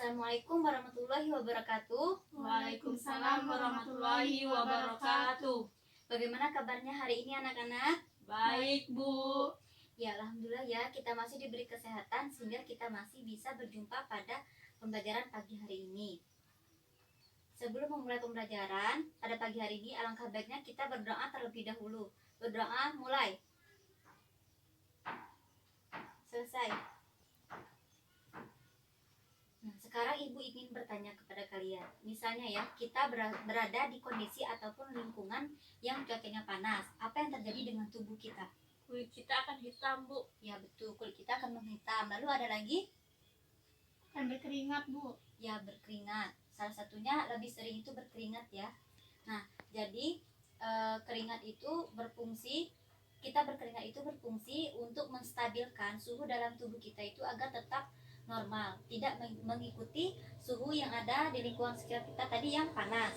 Assalamualaikum warahmatullahi wabarakatuh. Waalaikumsalam warahmatullahi wabarakatuh. Bagaimana kabarnya hari ini anak-anak? Baik, Bu. Ya, alhamdulillah ya, kita masih diberi kesehatan sehingga kita masih bisa berjumpa pada pembelajaran pagi hari ini. Sebelum memulai pembelajaran pada pagi hari ini, alangkah baiknya kita berdoa terlebih dahulu. Berdoa, mulai. Selesai. Nah, sekarang Ibu ingin bertanya kepada kalian. Misalnya ya, kita berada di kondisi ataupun lingkungan yang cuacanya panas. Apa yang terjadi dengan tubuh kita? Kulit kita akan hitam, Bu. Ya betul, kulit kita akan menghitam. Lalu ada lagi? Akan berkeringat, Bu. Ya, berkeringat. Salah satunya lebih sering itu berkeringat ya. Nah, jadi keringat itu berfungsi, kita berkeringat itu berfungsi untuk menstabilkan suhu dalam tubuh kita itu agar tetap normal, tidak mengikuti suhu yang ada di lingkungan sekitar kita tadi yang panas.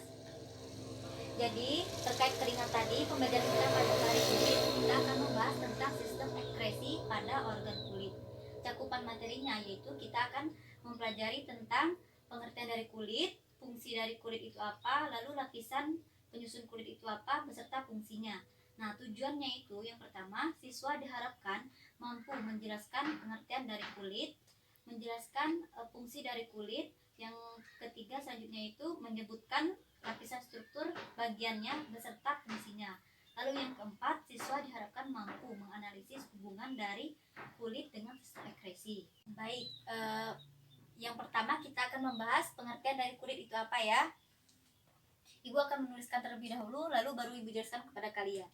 Jadi terkait keringat tadi, pembelajaran kita pada hari ini kita akan membahas tentang sistem ekskresi pada organ kulit. Cakupan materinya yaitu kita akan mempelajari tentang pengertian dari kulit, fungsi dari kulit itu apa, lalu lapisan penyusun kulit itu apa, beserta fungsinya. Nah, tujuannya itu yang pertama, siswa diharapkan mampu menjelaskan pengertian dari kulit, menjelaskan fungsi dari kulit. Yang ketiga selanjutnya itu menyebutkan lapisan struktur bagiannya beserta fungsinya. Lalu yang keempat, siswa diharapkan mampu menganalisis hubungan dari kulit dengan sistem ekskresi. Baik, yang pertama kita akan membahas pengertian dari kulit itu apa ya. Ibu akan menuliskan terlebih dahulu, lalu baru Ibu jelaskan kepada kalian.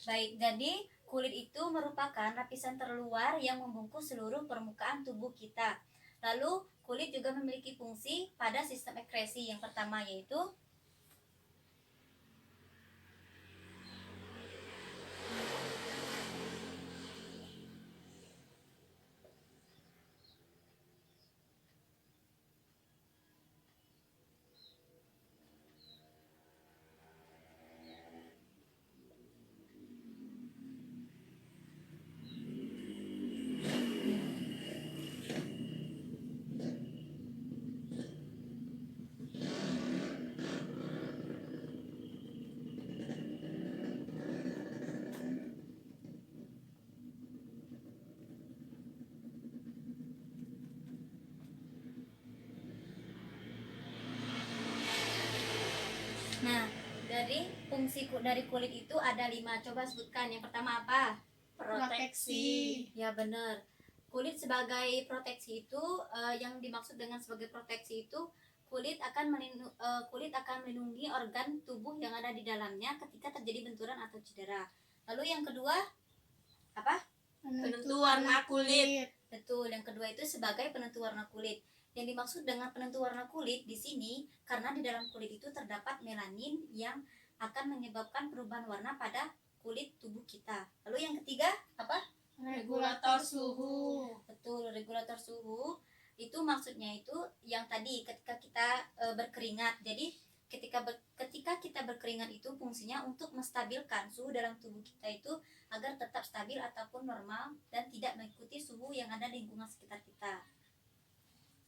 Baik, jadi kulit itu merupakan lapisan terluar yang membungkus seluruh permukaan tubuh kita. Lalu kulit juga memiliki fungsi pada sistem ekskresi. Yang pertama yaitu Nah, dari fungsi dari kulit itu ada 5. Coba sebutkan. Yang pertama apa? Proteksi. Ya benar. Kulit sebagai proteksi itu yang dimaksud dengan sebagai proteksi itu kulit akan melindungi organ tubuh yang ada di dalamnya ketika terjadi benturan atau cedera. Lalu yang kedua apa? Penentu warna kulit. Betul, yang kedua itu sebagai penentu warna kulit. Yang dimaksud dengan penentu warna kulit di sini karena di dalam kulit itu terdapat melanin yang akan menyebabkan perubahan warna pada kulit tubuh kita. Lalu yang ketiga apa? Regulator suhu. Betul, regulator suhu itu maksudnya itu yang tadi ketika kita berkeringat. Jadi ketika kita berkeringat itu fungsinya untuk menstabilkan suhu dalam tubuh kita itu agar tetap stabil ataupun normal dan tidak mengikuti suhu yang ada di lingkungan sekitar kita.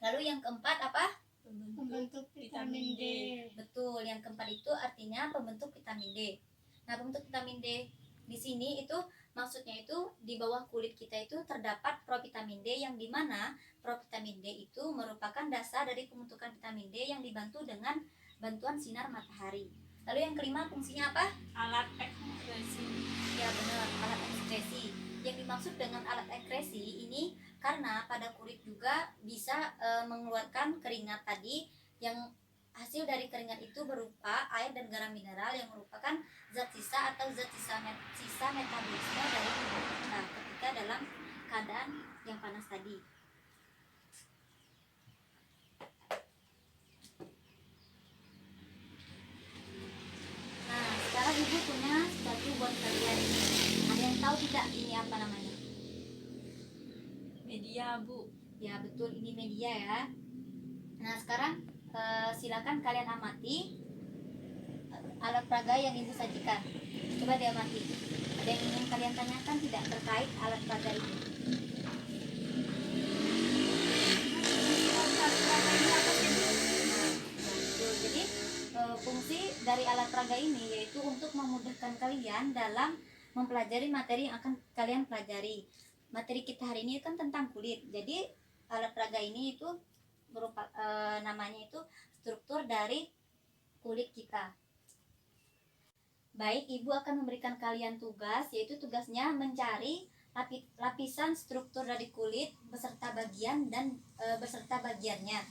Lalu yang keempat apa? Pembentuk vitamin D. Betul, yang keempat itu artinya pembentuk vitamin D. Nah, pembentuk vitamin D di sini itu maksudnya itu di bawah kulit kita itu terdapat provitamin D yang dimana provitamin D itu merupakan dasar dari pembentukan vitamin D yang dibantu dengan bantuan sinar matahari. Lalu yang kelima fungsinya apa? Alat ekskresi. Ya benar, alat ekskresi. Yang dimaksud dengan alat ekskresi ini karena pada kulit juga bisa mengeluarkan keringat tadi yang hasil dari keringat itu berupa air dan garam mineral yang merupakan zat sisa atau zat sisa metabolisme dari tubuh kita ketika dalam keadaan yang panas tadi. Media, Bu. Ya betul, ini media ya. Nah sekarang silakan kalian amati alat peraga yang ibu sajikan. Coba diamati. Ada yang ingin kalian tanyakan tidak terkait alat peraga ini? Betul. Jadi fungsi dari alat peraga ini yaitu untuk memudahkan kalian dalam mempelajari materi yang akan kalian pelajari. Materi kita hari ini kan tentang kulit. Jadi alat peraga ini itu berupa namanya itu struktur dari kulit kita. Baik, ibu akan memberikan kalian tugas, yaitu tugasnya mencari lapisan struktur dari kulit beserta bagian dan beserta bagiannya.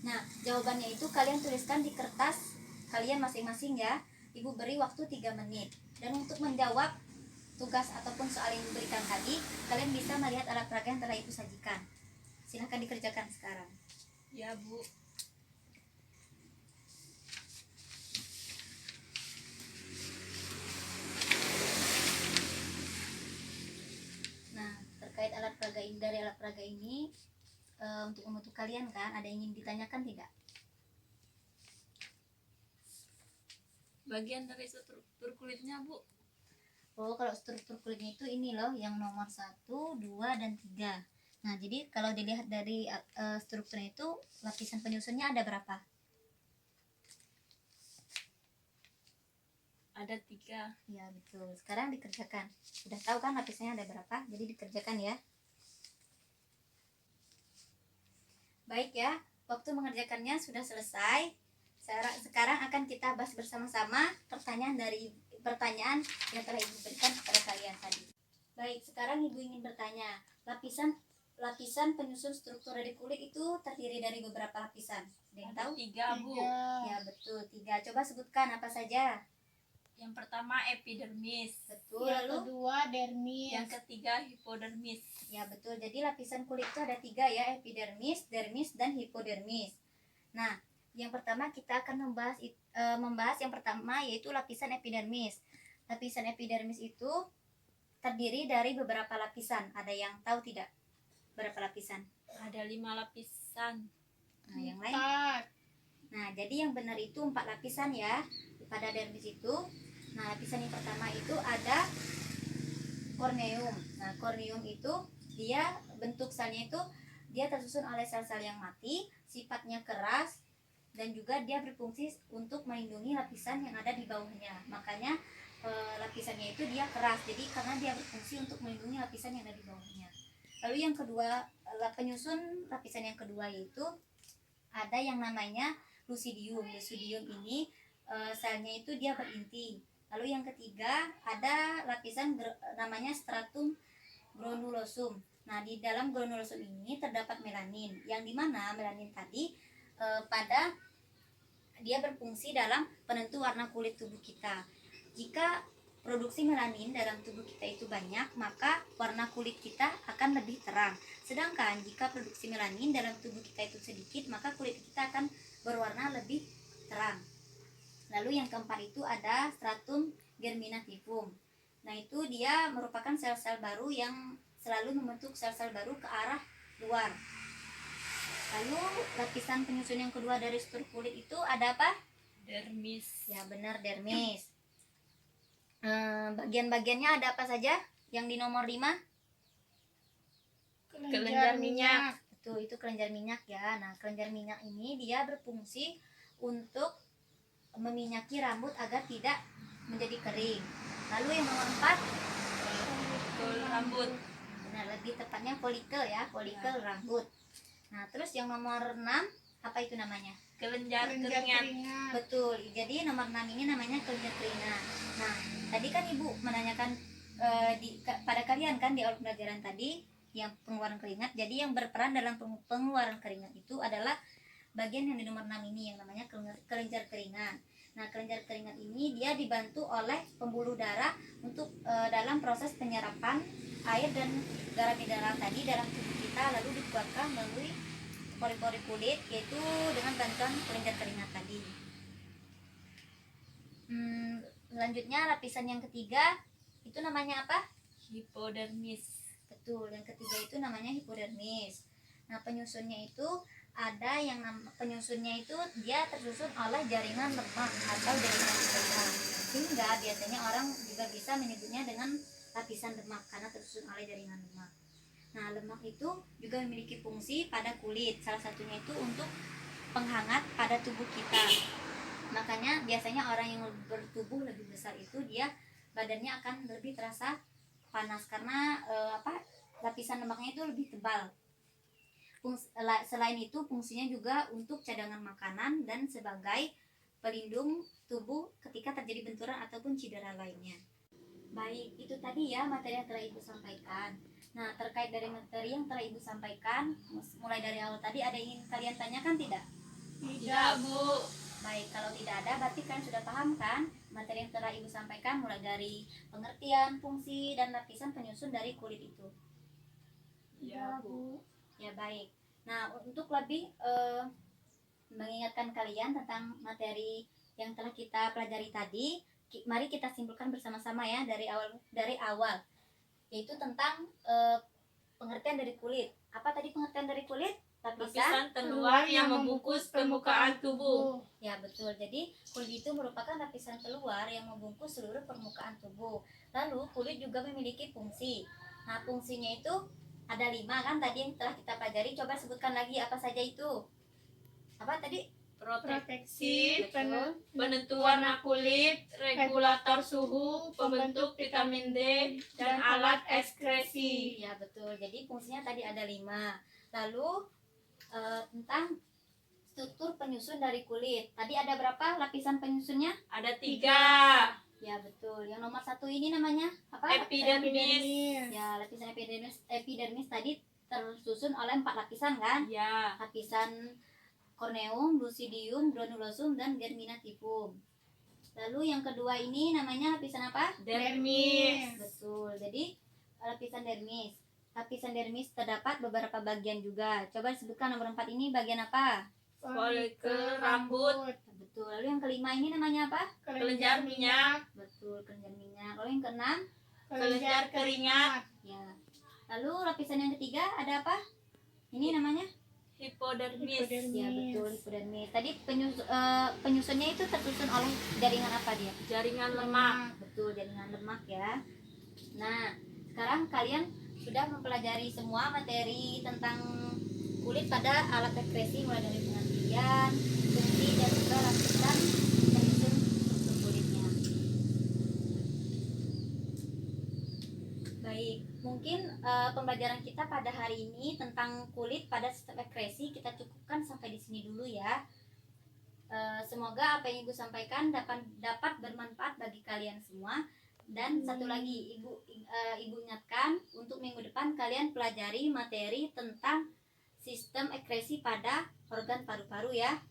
Nah, jawabannya itu kalian tuliskan di kertas kalian masing-masing ya. Ibu beri waktu 3 menit. Dan untuk menjawab tugas ataupun soal yang diberikan tadi, kalian bisa melihat alat peraga yang telah ibu sajikan. Silahkan dikerjakan sekarang. Ya, Bu. Nah, terkait alat peraga ini, dari alat peraga ini untuk kalian kan, ada yang ingin ditanyakan tidak? Bagian dari struktur kulitnya, Bu. Oh, kalau struktur kulitnya itu ini loh, yang nomor 1, 2, dan 3. Nah, jadi kalau dilihat dari strukturnya itu, lapisan penyusunnya ada berapa? Ada 3. Ya, betul. Sekarang dikerjakan. Sudah tahu kan lapisannya ada berapa? Jadi dikerjakan ya. Baik ya, waktu mengerjakannya sudah selesai. Sekarang akan kita bahas bersama-sama pertanyaan yang telah ibu berikan kepada kalian tadi. Baik, sekarang ibu ingin bertanya, lapisan penyusun struktur dari kulit itu terdiri dari beberapa lapisan. Ada yang tahu? 3, Bu. Ya, betul, 3. Coba sebutkan apa saja. Yang pertama epidermis. Betul, Yang lalu? kedua dermis. Yang ketiga hipodermis. Ya, betul. Jadi lapisan kulit itu ada 3 ya, epidermis, dermis, dan hipodermis. Nah, yang pertama kita akan membahas yang pertama yaitu lapisan epidermis. Lapisan epidermis itu terdiri dari beberapa lapisan. Ada yang tahu tidak? Berapa lapisan? Ada 5 lapisan. Nah, yang lain? 4. Nah, jadi yang benar itu 4 lapisan ya pada dermis itu. Nah, lapisan yang pertama itu ada korneum. Nah, korneum itu dia bentuk selnya itu dia tersusun oleh sel-sel yang mati, sifatnya keras, dan juga dia berfungsi untuk melindungi lapisan yang ada di bawahnya. Makanya lapisannya itu dia keras. Jadi karena dia berfungsi untuk melindungi lapisan yang ada di bawahnya. Lalu yang kedua, penyusun lapisan yang kedua yaitu ada yang namanya lucidium. Lucidium ini selnya itu dia berinti. Lalu yang ketiga ada lapisan namanya stratum granulosum. Nah, di dalam granulosum ini terdapat melanin, yang dimana melanin tadi pada dia berfungsi dalam penentu warna kulit tubuh kita. Jika produksi melanin dalam tubuh kita itu banyak, maka warna kulit kita akan lebih terang. Sedangkan jika produksi melanin dalam tubuh kita itu sedikit, maka kulit kita akan berwarna lebih terang. Lalu yang keempat itu ada stratum germinativum. Nah, itu dia merupakan sel-sel baru yang selalu membentuk sel-sel baru ke arah luar. Lalu lapisan penyusun yang kedua dari struktur kulit itu ada apa? Dermis. Ya, benar, dermis. Bagian-bagiannya ada apa saja? Yang di nomor 5? Kelenjar minyak. Betul, itu kelenjar minyak ya. Nah, kelenjar minyak ini dia berfungsi untuk meminyaki rambut agar tidak menjadi kering. Lalu yang nomor 4? Folikel rambut. Benar, lebih tepatnya folikel ya, folikel rambut. Nah, terus yang nomor 6 apa itu namanya? Kelenjar Kelenjar keringat. keringat. Betul, jadi nomor 6 ini namanya kelenjar keringat. Nah, tadi kan ibu menanyakan pada kalian kan di awal pembelajaran tadi yang pengeluaran keringat. Jadi yang berperan dalam pengeluaran keringat itu adalah bagian yang di nomor 6 ini yang namanya kelenjar keringat. Nah, kelenjar keringat ini dia dibantu oleh pembuluh darah untuk dalam proses penyerapan air dan garam mineral tadi dalam tubuh kita, lalu dikeluarkan melalui pori-pori kulit, yaitu dengan bantuan kelenjar keringat tadi. Selanjutnya lapisan yang ketiga itu namanya apa? Hipodermis. Betul. betul. Yang ketiga itu namanya hipodermis. Nah, penyusunnya itu ada yang penyusunnya itu dia tersusun oleh jaringan lemak atau jaringan lemak. Sehingga biasanya orang juga bisa menyebutnya dengan lapisan lemak karena tersusun oleh jaringan lemak. Nah, lemak itu juga memiliki fungsi pada kulit. Salah satunya itu untuk penghangat pada tubuh kita. Makanya biasanya orang yang bertubuh lebih besar itu dia badannya akan lebih terasa panas karena lapisan lemaknya itu lebih tebal. Selain itu fungsinya juga untuk cadangan makanan dan sebagai pelindung tubuh ketika terjadi benturan ataupun cedera lainnya. Baik, itu tadi ya materi yang telah Ibu sampaikan. Nah, terkait dari materi yang telah Ibu sampaikan, mulai dari awal tadi ada yang ingin kalian tanyakan tidak? Tidak, Bu. Baik, kalau tidak ada berarti kalian sudah paham kan materi yang telah Ibu sampaikan mulai dari pengertian, fungsi, dan lapisan penyusun dari kulit itu. Ya, Bu. Ya, baik. Nah, untuk lebih mengingatkan kalian tentang materi yang telah kita pelajari tadi, mari kita simpulkan bersama-sama ya dari awal yaitu tentang pengertian dari kulit. Apa tadi pengertian dari kulit? Lapisan terluar yang membungkus permukaan tubuh. Ya, betul. Jadi kulit itu merupakan lapisan keluar yang membungkus seluruh permukaan tubuh. Lalu kulit juga memiliki fungsi. Nah, fungsinya itu ada 5 kan tadi yang telah kita pelajari. Coba sebutkan lagi apa saja itu. Apa tadi? Proteksi, Betul. penentu warna kulit, regulator suhu, pembentuk vitamin D, dan alat ekskresi. Ya, betul. Jadi fungsinya tadi ada 5. Lalu tentang struktur penyusun dari kulit. Tadi ada berapa lapisan penyusunnya? Ada 3. Ya, betul. Yang nomor 1 ini namanya apa? Epidermis. Ya, lapisan epidermis tadi tersusun oleh 4 lapisan kan? Ya. Lapisan corneum, lucidium, granulosum, dan germinativum. Lalu yang kedua ini namanya lapisan apa? Dermis. Betul. Jadi lapisan dermis. Lapisan dermis terdapat beberapa bagian juga. Coba sebutkan nomor 4 ini bagian apa? Folikel rambut. Betul. Lalu yang kelima ini namanya apa? Kelenjar minyak. Betul, kelenjar minyak. Lalu yang keenam? Kelenjar keringat. Ya. Lalu lapisan yang ketiga ada apa? Ini namanya? Hipodermis. Ya, betul, hipodermis. Tadi penyusunnya itu tersusun oleh jaringan apa dia? Jaringan lemak. Betul, jaringan lemak ya. Nah, sekarang kalian sudah mempelajari semua materi tentang kulit pada alat ekskresi mulai dari pengertian, fungsi, dan juga lapisan penyusun struktur kulitnya. Baik, mungkin pembelajaran kita pada hari ini tentang kulit pada sistem ekskresi kita cukupkan sampai di sini dulu ya. Semoga apa yang Ibu sampaikan dapat bermanfaat bagi kalian semua. Dan satu lagi, Ibu ingatkan untuk minggu depan kalian pelajari materi tentang sistem ekskresi pada organ paru-paru ya.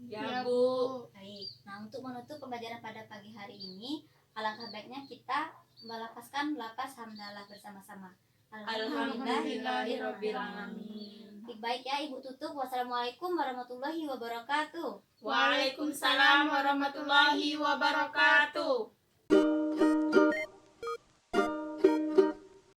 Ya, Bu. Baik. Nah, untuk menutup pembelajaran pada pagi hari ini, alangkah baiknya kita melafazkan lapas hamdalah bersama-sama. Alhamdulillahirabbil alamin. Baik ya, Ibu tutup. Wassalamualaikum warahmatullahi wabarakatuh. Waalaikumsalam warahmatullahi wabarakatuh.